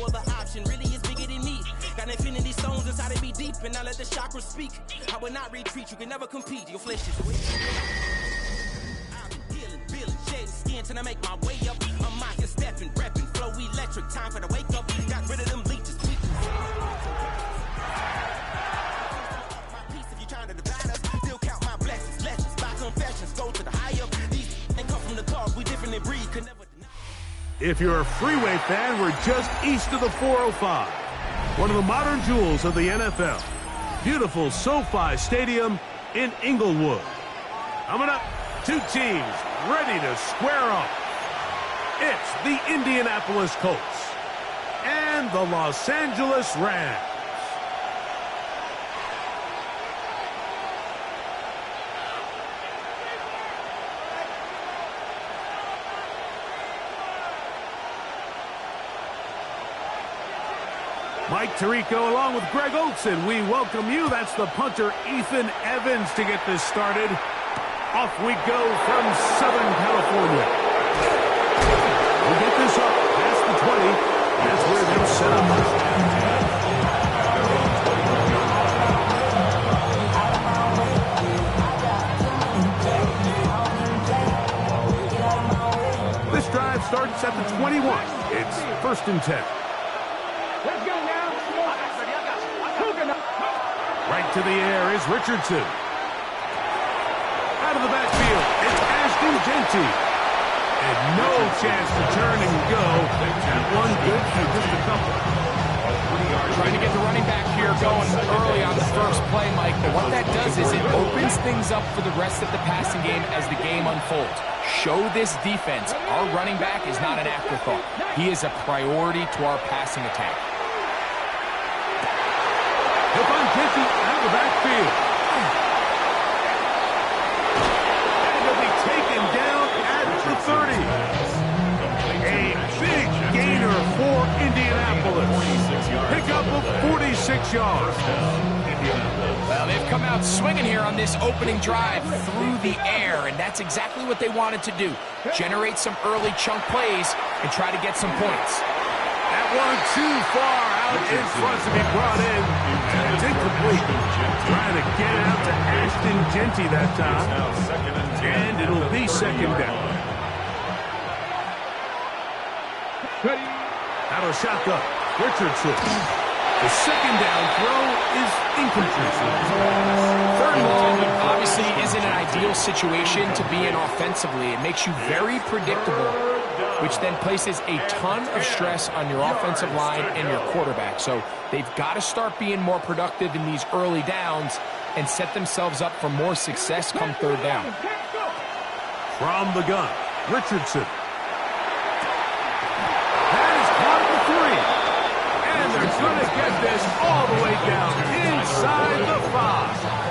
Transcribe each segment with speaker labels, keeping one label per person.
Speaker 1: no other option really is bigger than me. Got infinity stones inside of me deep, and I let the chakras speak. I will not retreat, you can never compete. Your flesh is weak. I've been healing, building, shedding skin till I make my way up. I'm out here stepping, repping, flow electric, time for the wake up. Got rid of them leeches, tweakers. My peace if you're trying to divide us. Still count my blessings, lessons, by confessions, go to the high up. These ain't come from the cause, we different in breed, could never deny.
Speaker 2: If you're a freeway fan, we're just east of the 405. One of the modern jewels of the NFL. Beautiful SoFi Stadium in Inglewood. Coming up, two teams ready to square off. It's the Indianapolis Colts and the Los Angeles Rams. Mike Tirico along with Greg Olson. We welcome you. That's the punter, Ethan Evans, to get this started. Off we go from Southern California. We get this up past the 20. That's where they'll set up. This drive starts at the 21. It's 1st and 10.
Speaker 3: Let's go now.
Speaker 2: Right to the air is Richardson. Out of the backfield, it's Ashton Jeanty. And no chance to turn and go. That one good for just a couple.
Speaker 4: Trying to get the running back here going early on the first play, Mike. But what that does is it opens things up for the rest of the passing game as the game unfolds. Show this defense our running back is not an afterthought. He is a priority to our passing attack.
Speaker 2: He'll find Jeanty out of the backfield. And he'll be taken down at the 30. A big gainer for Indianapolis. Pickup of 46 yards.
Speaker 4: Well, they've come out swinging here on this opening drive through the air, and that's exactly what they wanted to do. Generate some early chunk plays and try to get some points.
Speaker 2: That one too far out in front to be brought in. And it's incomplete. Trying to get it out to Ashton Jeanty that time. And it'll be 2nd down. Out of shotgun, Richardson. The 2nd down throw is incomplete.
Speaker 4: 3rd and long obviously isn't an ideal situation to be in offensively. It makes you very predictable, which then places a ton of stress on your offensive line and your quarterback. So they've got to start being more productive in these early downs and set themselves up for more success come 3rd down.
Speaker 2: From the gun, Richardson. That is caught at the 3. And they're going to get this all the way down inside the 5.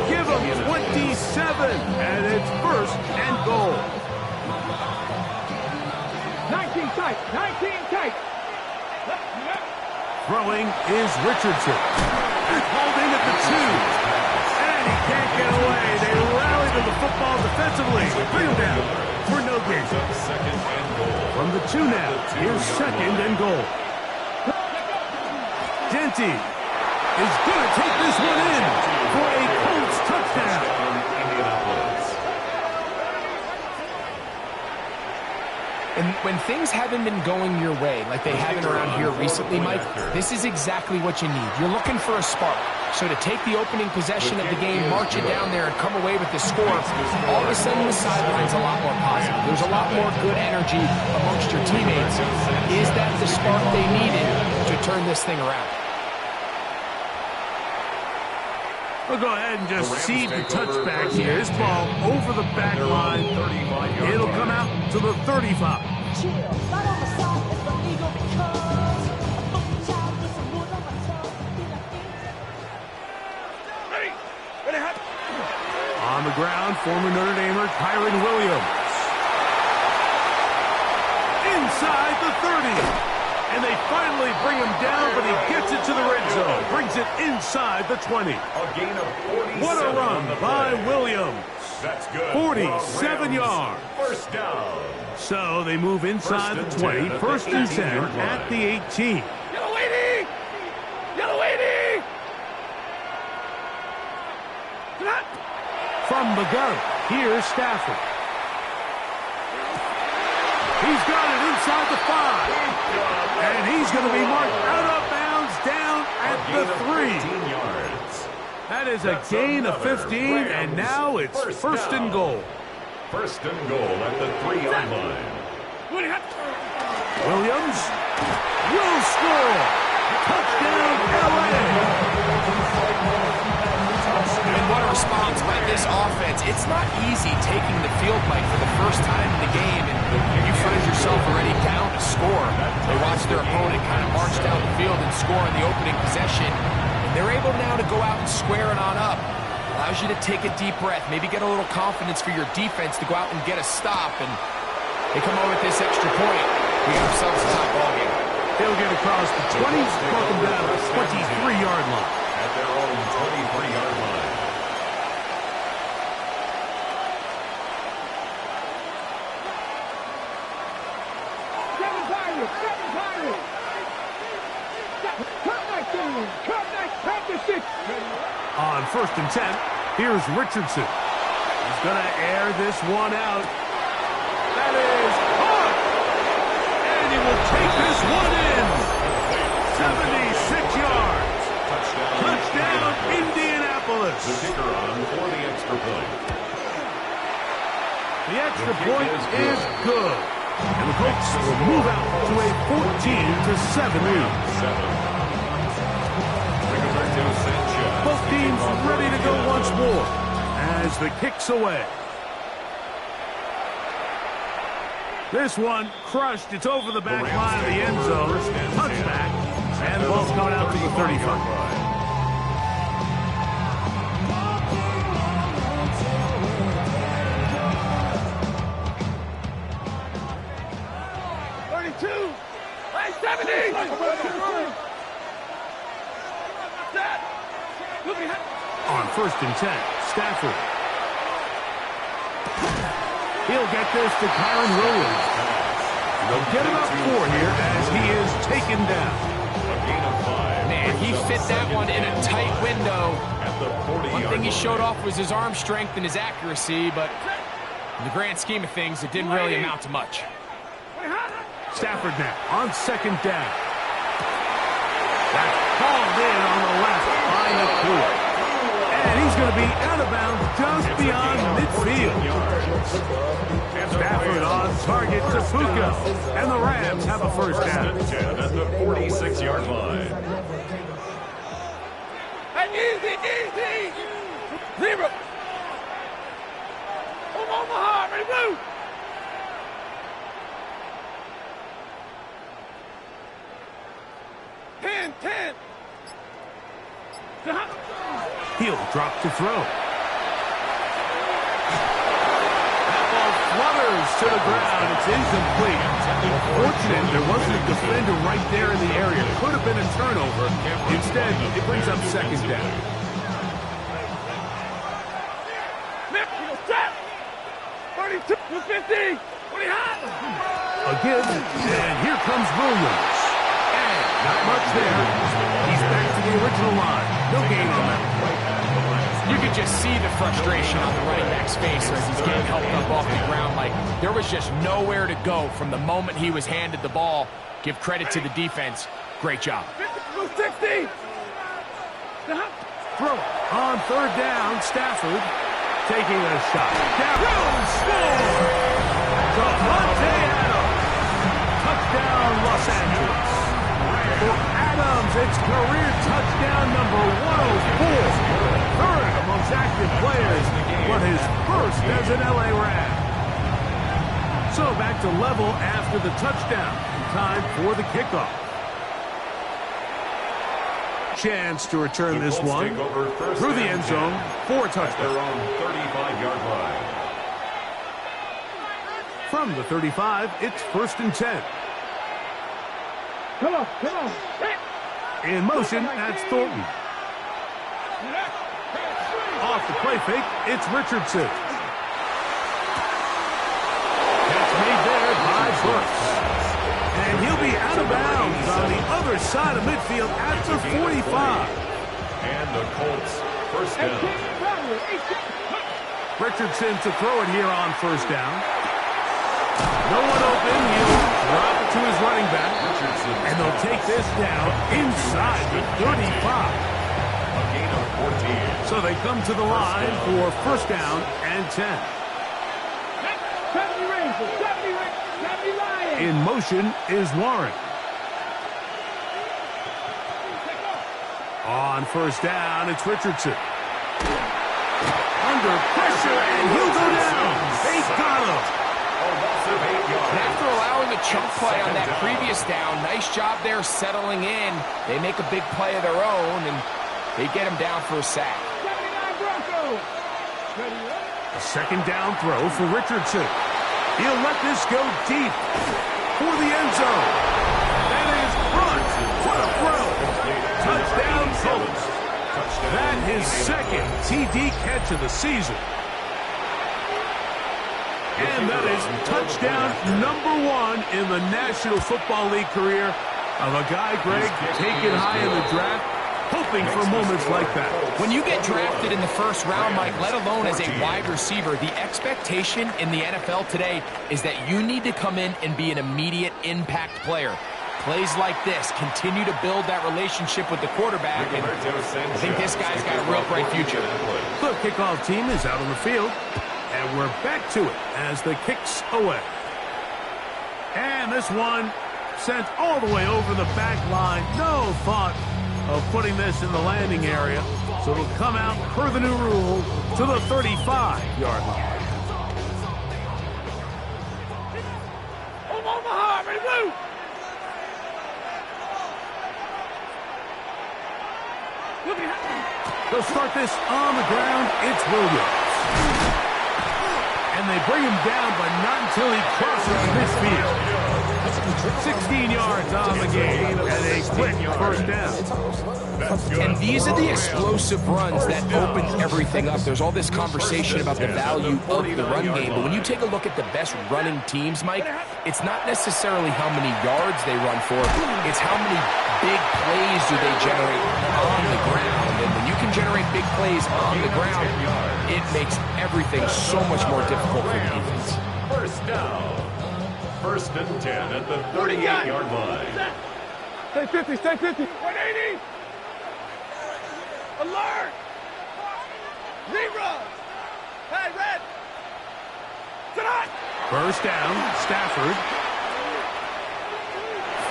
Speaker 2: Give them 27, and it's 1st and goal.
Speaker 3: 19 tight. 19 tight.
Speaker 2: Throwing is Richardson. That's hauled in at the 2. And he can't get away. They rally to the football defensively. Bring him down for no gain. From the 2 now, here's 2nd and goal. Jeanty is going to take this one in for a Colts touchdown.
Speaker 4: And when things haven't been going your way, like they haven't around here recently, Mike, this is exactly what you need. You're looking for a spark. So to take the opening possession of the game, march it down there, and come away with the score, all of a sudden the sideline's a lot more positive. There's a lot more good energy amongst your teammates. Is that the spark they needed to turn this thing around?
Speaker 2: We'll go ahead and just cede the touchback here. This ball over the back line. It'll come out to the 35. On the ground, former Notre Damer Kyron Williams. Inside the 30. And they finally bring him down, but he gets it to the red zone. Brings it inside the 20. What a run by Williams. That's good. 47 yards.
Speaker 5: First down.
Speaker 2: So they move inside the 20. First and 10 at the 18.
Speaker 3: Yellow waiting! Yellow waiting!
Speaker 2: From the gun, here's Stafford. He's got it inside the 5. And he's going to be marked out of bounds down at the 3.
Speaker 5: Yards.
Speaker 2: That is a gain of 15, and now it's first and goal.
Speaker 5: First and goal at the 3-yard line.
Speaker 2: Williams will score. Touchdown, LA.
Speaker 4: And what a response by this offense. It's not easy taking the field, Mike, for the first time in the game, and you find yourself already down to score. They watch their opponent kind of march down the field and score in the opening possession. And they're able now to go out and square it on up. Allows you to take a deep breath, maybe get a little confidence for your defense to go out and get a stop. And they come over with this extra point. We have ourselves a top ball game.
Speaker 2: They'll get across the 20, mark them down at the 23-yard line.
Speaker 5: At their own 23-yard line.
Speaker 2: On first and 10, here's Richardson. He's going to air this one out. That is caught! And he will take this one in. 76 yards. Touchdown, Indianapolis.
Speaker 5: The kicker on for the extra point.
Speaker 2: The extra point is good. And the Colts will move out to a 14-7 lead. Both teams ready to go once more as the kick's away. This one crushed. It's over the back line of the end zone. Touchback. And the ball's coming out to the 35.
Speaker 3: 70!
Speaker 2: On first and 10, Stafford. He'll get this to Kyron Williams. They'll get him up 4 here as he is taken down.
Speaker 5: A gain of 5.
Speaker 4: Man, he fit that one in a tight window. One thing he showed off was his arm strength and his accuracy, but in the grand scheme of things, it didn't really amount to much.
Speaker 2: Stafford now on second down. That's called in on the left by McCoy. And he's going to be out of bounds just beyond midfield. Stafford on target to Puka. And the Rams have a first down.
Speaker 5: At the 46-yard line.
Speaker 3: Easy! 0. Omaha, ready, blue! Ten.
Speaker 2: He'll drop to throw. That ball flutters to the ground. It's incomplete. Fortunate there wasn't a defender right there in the area. Could have been a turnover. Instead, it brings up second down.
Speaker 3: Step! 32, 50, 20 hot!
Speaker 2: Again, and here comes Williams. And not much there. He's back to the original line. No gain on that.
Speaker 4: You could just see the frustration on the running back's face as he's getting helped up off the ground. Like, there was just nowhere to go from the moment he was handed the ball. Give credit to the defense. Great job.
Speaker 3: 60!
Speaker 2: Throw on third down. Stafford taking a shot. Down, score! Devontae Adams. Touchdown, Los Angeles. For Adams, it's career touchdown number 104. Third amongst active players, but his first as an LA Ram. So back to level after the touchdown. Time for the kickoff. Chance to return this one through the end zone for a touchdown.
Speaker 5: Their own 35-yard line.
Speaker 2: From the 35, it's first and 10.
Speaker 3: Come on!
Speaker 2: In motion, that's Thornton. Off the play fake, it's Richardson. other side of midfield at the 45.
Speaker 5: And the Colts first down.
Speaker 2: Richardson to throw it here on first down. No one open. He'll drop it to his running back. And they'll take this down inside the 35.
Speaker 5: A gain of 14.
Speaker 2: So they come to the line for first down and 10. In motion is Warren. On first down, it's Richardson. Under pressure, and he'll go down. They got him.
Speaker 4: And after allowing a chunk play on that previous down, nice job there settling in. They make a big play of their own, and they get him down for a sack.
Speaker 2: A second down throw for Richardson. He'll let this go deep for the end zone. That is front. What a throw. Touchdown, Colts. That his second TD catch of the season. And that is touchdown number 1 in the National Football League career of a guy, Greg, taken high in the draft, hoping for moments like that.
Speaker 4: When you get drafted in the first round, Mike, let alone as a wide receiver, the expectation in the NFL today is that you need to come in and be an immediate impact player. Plays like this continue to build that relationship with the quarterback, and I think this guy's got a real bright future.
Speaker 2: The kickoff team is out on the field, and we're back to it as the kick's away. And this one sent all the way over the back line. No thought of putting this in the landing area, so it'll come out per the new rule to the 35-yard line.
Speaker 3: Omaha, ready, blue!
Speaker 2: They'll start this on the ground. It's Williams. And they bring him down, but not until he crosses midfield. 16 yards on the game and a quick first down.
Speaker 4: And these are the explosive runs that open everything up. There's all this conversation about the value of the run game, but when you take a look at the best running teams, Mike, it's not necessarily how many yards they run for, it's how many big plays do they generate on the ground. And when you can generate big plays on the ground, it makes everything so much more difficult for the defense.
Speaker 5: First down. First and 10 at the 38-yard line.
Speaker 3: Stay 50, stay 50. 180. Alert. Zero. Hey, red. Tonight.
Speaker 2: First down, Stafford.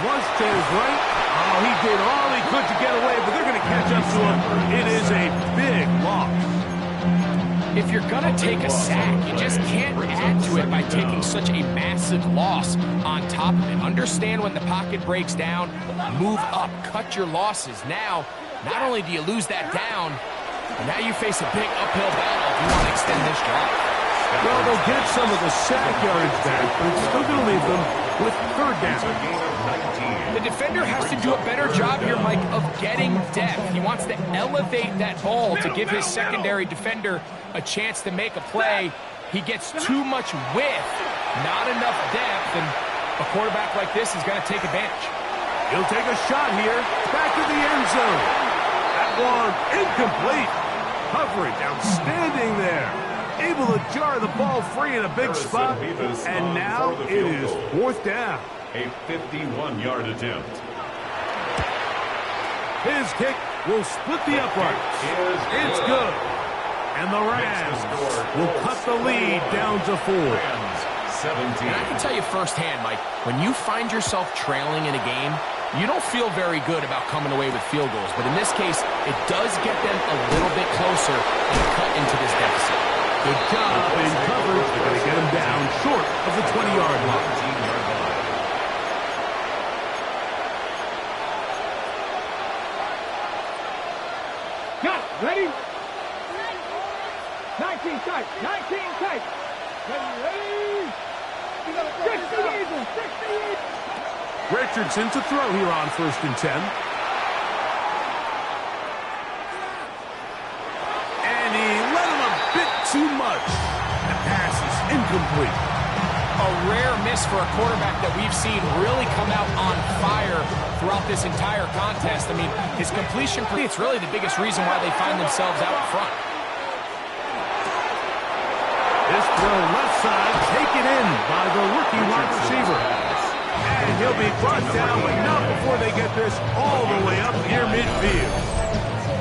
Speaker 2: Flush to his right. Oh, he did all he could to get away, but they're going to catch up to him. It is a big loss.
Speaker 4: If you're going to take a sack, you just can't add to it by taking such a massive loss on top of it. Understand when the pocket breaks down, move up, cut your losses. Now, not only do you lose that down, but now you face a big uphill battle if you want to extend this drive.
Speaker 2: Well, they'll get some of the sack yardage back, but it's still going to leave them with third down.
Speaker 4: The defender has to do a better job here, Mike, of getting depth. He wants to elevate that ball to give his secondary defender a chance to make a play. He gets too much width, not enough depth, and a quarterback like this is going to take advantage.
Speaker 2: He'll take a shot here, back to the end zone. That one incomplete. Coverage outstanding there. Able to jar the ball free in a big spot, and now it is fourth down.
Speaker 5: A 51-yard attempt.
Speaker 2: His kick will split the uprights. It's good. And the Rams will cut the lead down to 4.
Speaker 5: 17.
Speaker 4: And I can tell you firsthand, Mike, when you find yourself trailing in a game, you don't feel very good about coming away with field goals. But in this case, it does get them a little bit closer and cut into this deficit.
Speaker 2: Good job in coverage. They're going to get him down short of the 20-yard line.
Speaker 3: Ready? 19 tight. 19 tight. Ready? 60 Eagles. 60 Eagles.
Speaker 2: Richardson to throw here on first and 10. And he let him a bit too much. The pass is incomplete.
Speaker 4: a rare miss for a quarterback that we've seen really come out on fire throughout this entire contest. I mean, his completion, it's really the biggest reason why they find themselves out front.
Speaker 2: This throw left side, taken in by the rookie wide receiver. And he'll be brought down, but not before they get this all the way up near midfield.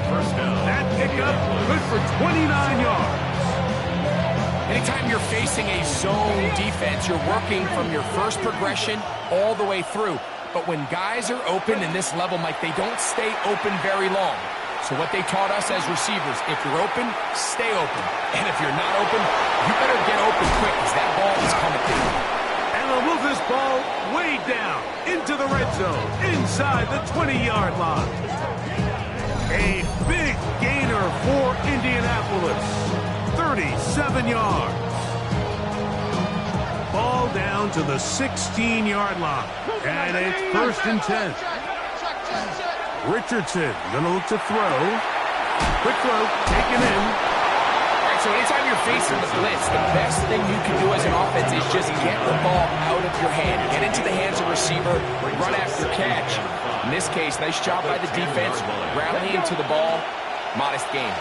Speaker 5: First down.
Speaker 2: That pickup, good for 29 yards.
Speaker 4: Anytime you're facing a zone defense, you're working from your first progression all the way through. But when guys are open in this level, Mike, they don't stay open very long. So what they taught us as receivers, if you're open, stay open. And if you're not open, you better get open quick because that ball is coming through.
Speaker 2: And they'll move this ball way down into the red zone, inside the 20-yard line. A big gainer for Indianapolis. 37 yards. Ball down to the 16-yard line. And it's 1st and 10. Richardson gonna look to throw. Quick throw, taken in.
Speaker 4: All right, so anytime you're facing the blitz, the best thing you can do as an offense is just get the ball out of your hand. Get into the hands of receiver, run after catch. In this case, nice job by the defense, rallying to the ball. Modest gain.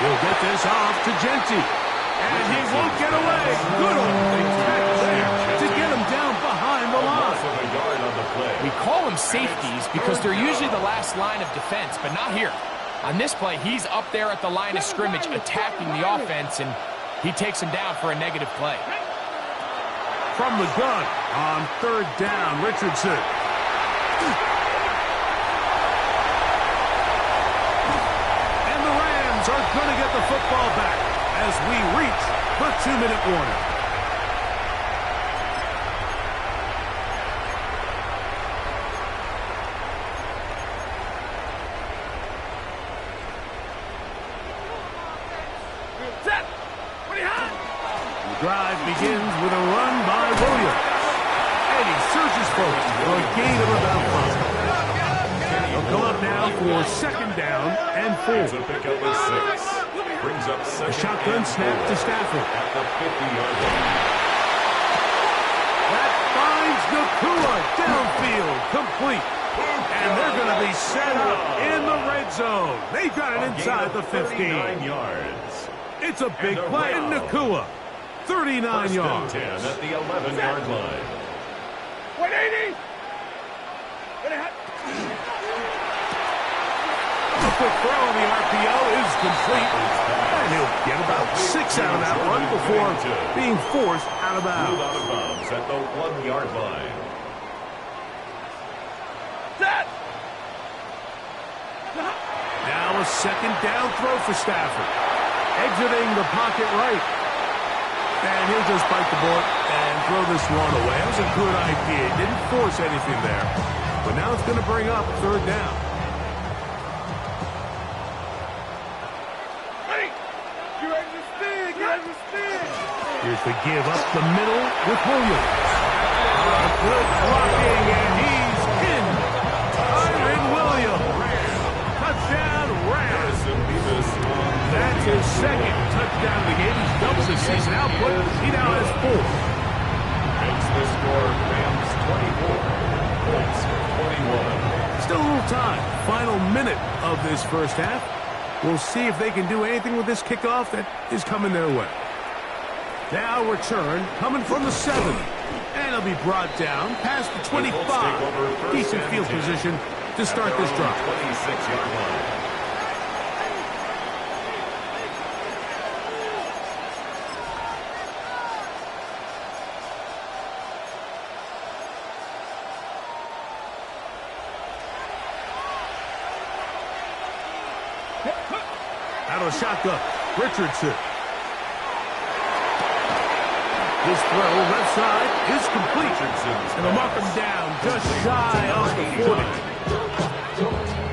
Speaker 2: He'll get this off to Genty. And he won't get away. Good old tackle there to get him down behind the line.
Speaker 4: We call them safeties because they're usually the last line of defense, but not here. On this play, he's up there at the line of scrimmage attacking the offense, and he takes him down for a negative play.
Speaker 2: From the gun on 3rd down, Richardson. And the Rams are going to get the football back as we reach the 2-minute warning. The drive begins with a run by Williams. And he surges forward for a gain of about 5. They'll come up now for 2nd down and 4.
Speaker 5: It's a pickup of 6. Brings up
Speaker 2: A shotgun snap to Stafford.
Speaker 5: At the 50-yard line.
Speaker 2: That finds Nakua downfield, complete. And they're going to be set up in the red zone. They've got it inside the 15.
Speaker 5: Yards.
Speaker 2: It's a big play in Nakua. 39 yards.
Speaker 5: 10 at the 11-yard line.
Speaker 3: 180.
Speaker 2: A quick throw on the RPO is complete. And he'll get about 6 out of that run before being forced out of
Speaker 5: Ruled
Speaker 2: bounds.
Speaker 5: out of bounds at the 1-yard line.
Speaker 3: Set.
Speaker 2: Now a 2nd down throw for Stafford. Exiting the pocket right. And he'll just bite the bullet and throw this one away. That was a good idea. He didn't force anything there. But now it's going to bring up 3rd down.
Speaker 3: Ready. Get ready to spin. Get ready to spin.
Speaker 2: Here's the give up the middle with Williams. Good blocking, and he's in. Kyron Williams. Touchdown, Rams. That's his 2nd touchdown of the game. He's doubled his season output. He now has 4.
Speaker 5: Makes the score Rams 24. Colts 21.
Speaker 2: Still a little time. Final minute of this first half. We'll see if they can do anything with this kickoff that is coming their way. Now return coming from the 7. And it'll be brought down past the 25. Decent field position to start this drive.
Speaker 5: 26-yard line.
Speaker 2: Out of shotgun, Richardson. This throw left side is complete. And they'll mark him down just shy of the 40.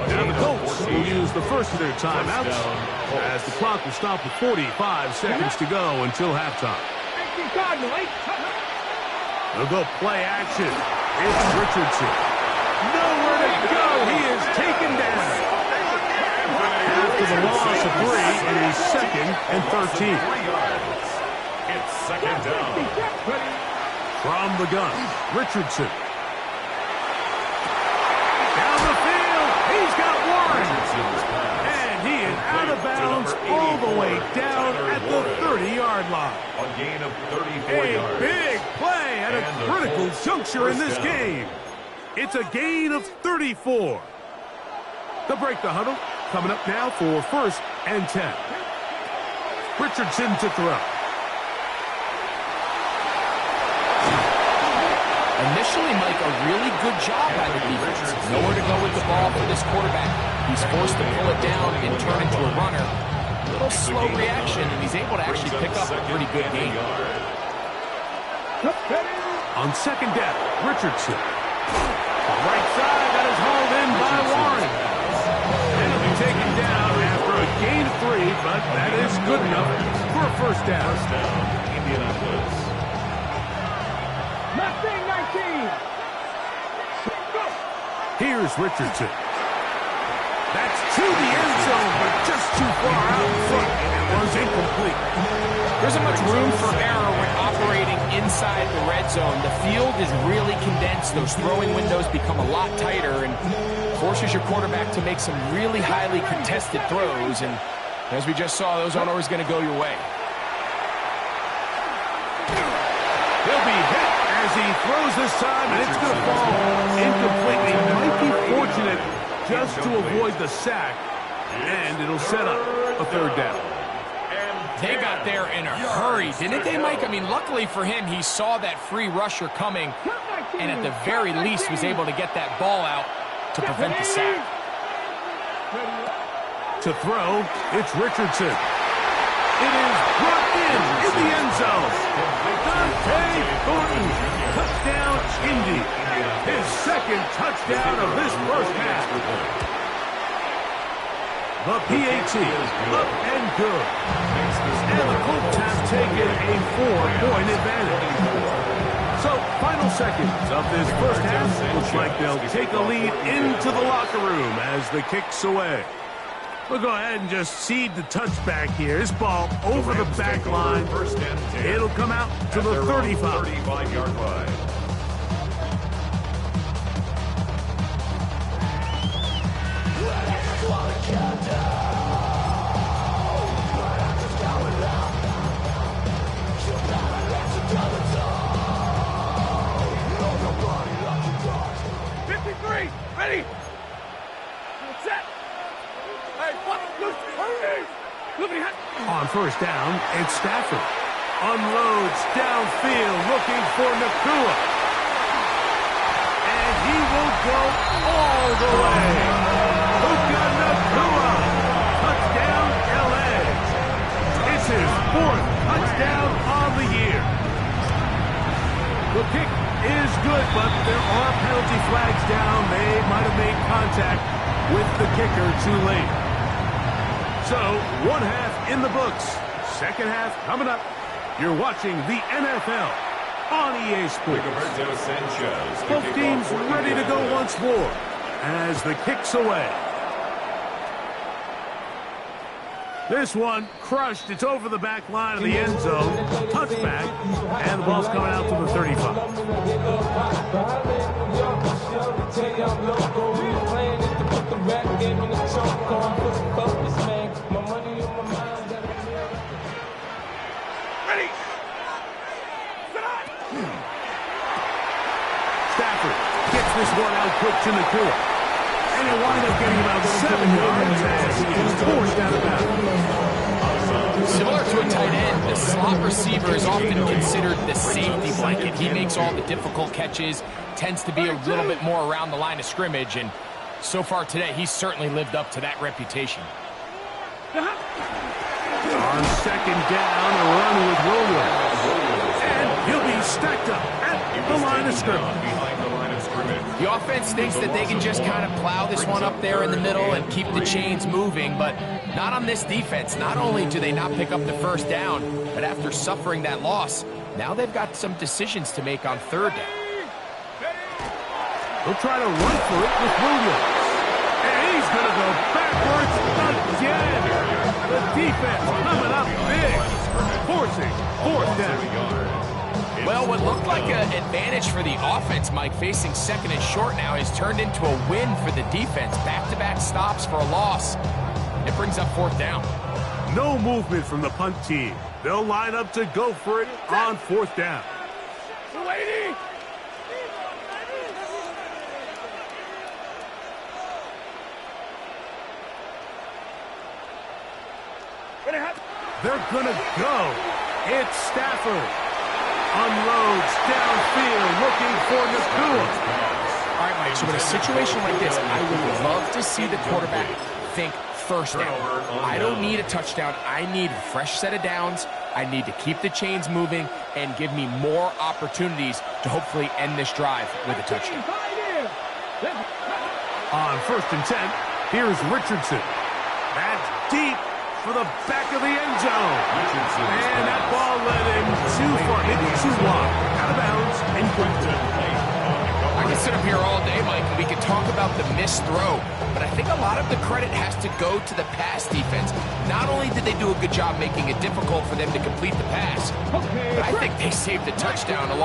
Speaker 2: Now the Colts will use the first of their timeouts as the clock will stop with 45 seconds to go until halftime. They'll go play action. It's Richardson. Nowhere to go. He is taken down. After the loss of 3, it is 2nd and 13.
Speaker 5: It's second down.
Speaker 2: From the gun, Richardson. Down the field, he's got one. And he is out of bounds all the way down at the 30-yard line.
Speaker 5: A gain of 34 yards.
Speaker 2: A big play at a critical juncture in this game. It's a gain of 34. They'll break the huddle. Coming up now for 1st and 10. Richardson to throw.
Speaker 4: Initially, Mike, a really good job by the defense. Nowhere to go with the ball for this quarterback. He's forced to pull it down and turn into a runner. A little slow reaction, and he's able to actually pick up a pretty good gain.
Speaker 2: On 2nd down, Richardson. Right side, that is hauled in by Warren. And it'll be taken down after a gain of 3, but that is good enough for a 1st down.
Speaker 5: First down, Indianapolis.
Speaker 3: Mustang 19.
Speaker 2: Here's Richardson. That's to the end zone, but just too far out in front. It was incomplete.
Speaker 4: There isn't much room for error when operating inside the red zone. The field is really condensed. Those throwing windows become a lot tighter and forces your quarterback to make some really highly contested throws. And as we just saw, those aren't always going to go your way.
Speaker 2: He'll be hit as he throws this time, and it's going to fall incompletely. Might be fortunate just to avoid the sack, and it'll set up a 3rd down.
Speaker 4: They got there in a hurry, didn't they, Mike? I mean, luckily for him, he saw that free rusher coming, and at the very least was able to get that ball out to prevent the sack.
Speaker 2: To throw, it's Richardson. It is brought in the end zone. Dante Thornton, touchdown Indy. His 2nd touchdown of this 1st half. The PAT, up and good. And the Colts have taken a 4-point advantage. So, final seconds of this 1st half. Looks like they'll take a lead into the locker room as the kick's away. We'll go ahead and just cede the touchback here. This ball over the back line. It'll come out to the 35.
Speaker 5: 35-yard line.
Speaker 3: Ready? Set. Hey, what?
Speaker 2: On 1st down, it's Stafford. Unloads downfield looking for Nakua. And he will go all the way. Luka Nakua. Touchdown, L.A. It's his 4th touchdown on the year. The kick is good, but there are penalty flags down. They might have made contact with the kicker too late. So, 1 half in the books. 2nd half coming up. You're watching the NFL on EA Sports. Both teams ready to go once more as the kick's away. This one crushed. It's over the back line of the end zone. Touchback. And the ball's coming out to the 35.
Speaker 3: Ready?
Speaker 2: Stafford gets this one out quick to Nakua. And he'll wind up getting about 7 yards as he is forced out of bounds.
Speaker 4: Similar to a tight end, the slot receiver is often considered the safety blanket. He makes all the difficult catches, tends to be a little bit more around the line of scrimmage, and so far today, he's certainly lived up to that reputation.
Speaker 2: On 2nd down, a run with Williams. And he'll be stacked up at the line of scrimmage.
Speaker 4: The offense thinks that they can just kind of plow this one up there in the middle and keep the chains moving, but not on this defense. Not only do they not pick up the 1st down, but after suffering that loss, now they've got some decisions to make on 3rd down.
Speaker 2: He'll try to run for it with Williams. And he's going to go backwards again. The defense coming up big. forcing fourth down.
Speaker 4: Well, what looked like an advantage for the offense, Mike, facing second and short now, has turned into a win for the defense. Back-to-back stops for a loss. It brings up fourth down.
Speaker 2: No movement from the punt team. They'll line up to go for it on fourth down.
Speaker 3: Waiting.
Speaker 2: They're gonna go. It's Stafford. Unloads downfield, looking for Nakua.
Speaker 4: All right, Mike, so in a situation like this, I would love to see the quarterback think first down. I don't need a touchdown. I need a fresh set of downs. I need to keep the chains moving and give me more opportunities to hopefully end this drive with a touchdown.
Speaker 2: On 1st and 10, here's Richardson. That's deep for the back of the end zone. And that ball led him too far, maybe too wide. Out of bounds, incomplete.
Speaker 4: I can sit up here all day, Mike, and we can talk about the missed throw, but I think a lot of the credit has to go to the pass defense. Not only did they do a good job making it difficult for them to complete the pass, but I think they saved the touchdown along